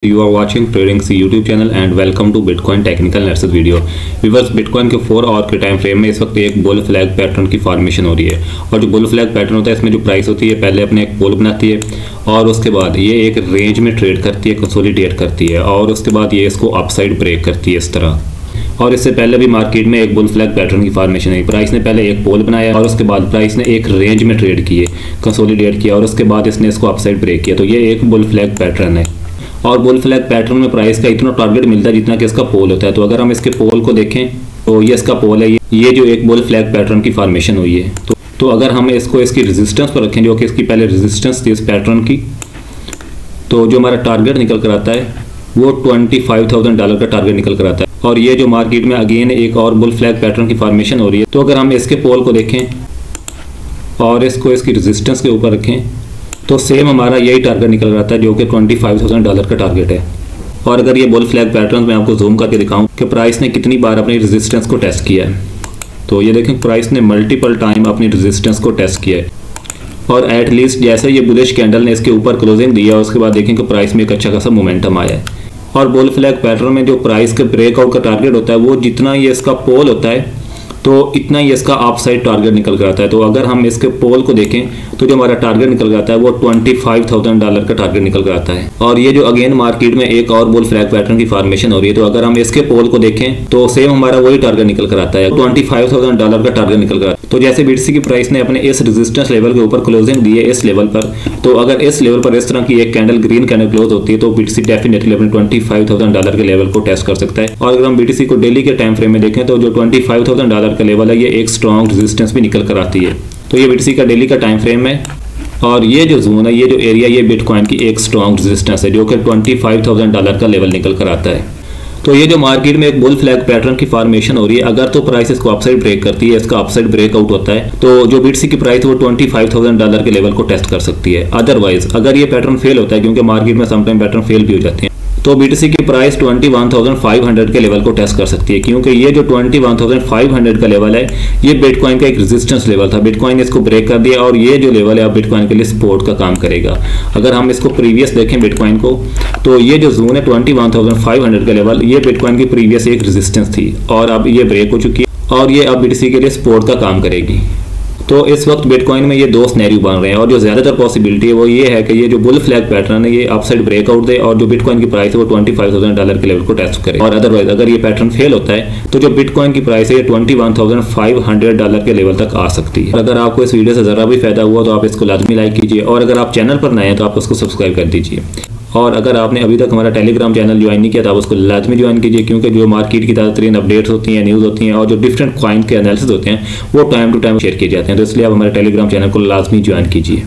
You are watching Trading C YouTube channel and welcome to Bitcoin Technical Analysis video। Weavers bitcoin के 4 our के time frame में इस वक्त एक bull flag pattern की formation हो रही है और जो बुल फ्लैग पैटर्न होता है इसमें जो प्राइस होती है पहले अपने एक पोल बनाती है और उसके बाद ये एक रेंज में ट्रेड करती है, कंसोलिडेट करती है और उसके बाद ये इसको अपसाइड ब्रेक करती है इस तरह। और इससे पहले भी मार्केट में एक बुल फ्लैग पैटर्न की फॉर्मेशन हुई। प्राइस ने पहले एक पोल बनाया और उसके बाद प्राइस ने एक रेंज में ट्रेड किए, कंसोलिडेट किया और उसके बाद इसने इसको अपसाइड ब्रेक किया। तो ये एक बुल फ्लैग पैटर्न है और बुल फ्लैग पैटर्न में प्राइस का इतना टारगेट मिलता है जितना कि इसका पोल होता है। तो अगर हम इसके पोल को देखें तो ये इसका पोल है, ये जो एक बुल फ्लैग पैटर्न की फॉर्मेशन हुई है। तो अगर हम इसको इसकी रेजिस्टेंस पर रखें जो कि इसकी पहले रेजिस्टेंस थी इस पैटर्न की, तो जो हमारा टारगेट निकल कर आता है वो $25,000 का टारगेट निकल कर आता है। और ये जो मार्केट में अगेन एक और बुल फ्लैग पैटर्न की फॉर्मेशन हो रही है। तो अगर हम इसके पोल को देखें और इसको इसकी रेजिस्टेंस के ऊपर रखें तो सेम हमारा यही टारगेट निकल आता है जो कि $25,000 का टारगेट है। और अगर ये बुल फ्लैग पैटर्न मैं आपको जूम करके दिखाऊं कि प्राइस ने कितनी बार अपनी रेजिस्टेंस को टेस्ट किया है, तो ये देखें प्राइस ने मल्टीपल टाइम अपनी रेजिस्टेंस को टेस्ट किया है और एटलीस्ट जैसे ये बुलिश कैंडल ने इसके ऊपर क्लोजिंग दिया उसके बाद देखें कि प्राइस में एक अच्छा खासा मोमेंटम आया है। और बुल फ्लैग पैटर्न में जो प्राइस के ब्रेकआउट का टारगेट होता है वो जितना ये इसका पोल होता है तो इतना ही इसका अपसाइड टारगेट निकल कर आता है। तो अगर हम इसके पोल को देखें तो जो हमारा टारगेट निकल कर आता है वो $25,000 का टारगेट निकल कर आता है। और ये जो अगेन मार्केट में एक और बुल फ्लैग पैटर्न की फॉर्मेशन हो रही है। तो अगर हम इसके पोल को देखें तो सेम हमारा वही टारगेट निकल कर आता है, $25,000 का टारगेट निकल कर आता है। तो जैसे बीटीसी की प्राइस ने अपने इस रेजिस्टेंस लेवल के ऊपर क्लोजिंग दी है इस लेवल पर, तो अगर इस लेवल पर इस तरह की एक कैंडल ग्रीन कैंडल क्लोज होती है तो बीटीसी डेफिनेटली अपने $25,000 के लेवल को टेस्ट कर सकता है। और अगर हम बीटीसी को डेली के टाइम फ्रेम में देखें तो जो $25,000 का लेवल है ये एक स्ट्रॉन्ग रेजिस्टेंस भी निकल कर आती है। तो ये बीटीसी का डेली का टाइम फ्रेम है और ये जो जोन है, ये जो एरिया, ये बिटकॉइन की एक स्ट्रॉन्ग रेजिस्टेंस है जो कि $25,000 का लेवल निकल कर आता है। तो ये जो मार्केट में एक बुल फ्लैग पैटर्न की फॉर्मेशन हो रही है, अगर तो प्राइस इसको अपसाइड ब्रेक करती है, इसका अपसाइड ब्रेकआउट होता है तो जो बीटीसी की प्राइस वो $25,000 के लेवल को टेस्ट कर सकती है। अदरवाइज अगर ये पैटर्न फेल होता है, क्योंकि मार्केट में समटाइम पैटर्न फेल भी हो जाते हैं, तो बीटीसी की प्राइस 21,500 के लेवल को टेस्ट कर सकती है। क्योंकि ये जो 21,500 का लेवल है ये बिटकॉइन का एक रेजिस्टेंस लेवल था, बिटकॉइन ने इसको ब्रेक कर दिया और ये जो लेवल है अब बिटकॉइन के लिए सपोर्ट का काम करेगा। अगर हम इसको प्रीवियस देखें बिटकॉइन को तो ये जो जोन है 21,500 का लेवल, ये बिटकॉइन की प्रीवियस एक रेजिस्टेंस थी और अब ये ब्रेक हो चुकी है और ये अब बीटीसी के लिए सपोर्ट का काम करेगी। तो इस वक्त बिटकॉइन में ये दो सिनेरियो बन रहे हैं और जो ज़्यादातर पॉसिबिलिटी है वो ये है कि ये जो बुल फ्लैग पैटर्न है ये अपसाइड ब्रेकआउट दे और जो बिटकॉइन की प्राइस है वो $25,000 के लेवल को टेस्ट करे। और अदरवाइज अगर ये पैटर्न फेल होता है तो जो बिटकॉइन की प्राइस है ये $21,500 के लेवल तक आ सकती है। अगर आपको इस वीडियो से ज़रा भी फायदा हुआ तो आप इसको लाजमी लाइक कीजिए और अगर आप चैनल पर नए हैं तो आप उसको सब्सक्राइब कर दीजिए। और अगर आपने अभी तक हमारा टेलीग्राम चैनल ज्वाइन नहीं किया तो आप उसको लाजमी ज्वाइन कीजिए, क्योंकि जो मार्केट की ताज़ा तरीन अपडेट्स होती हैं, न्यूज़ होती हैं और जो डिफरेंट कॉइन के एनालिसिस होते हैं वो टाइम टू टाइम शेयर किए जाते हैं। तो इसलिए आप हमारे टेलीग्राम चैनल को लाजमी ज्वाइन कीजिए।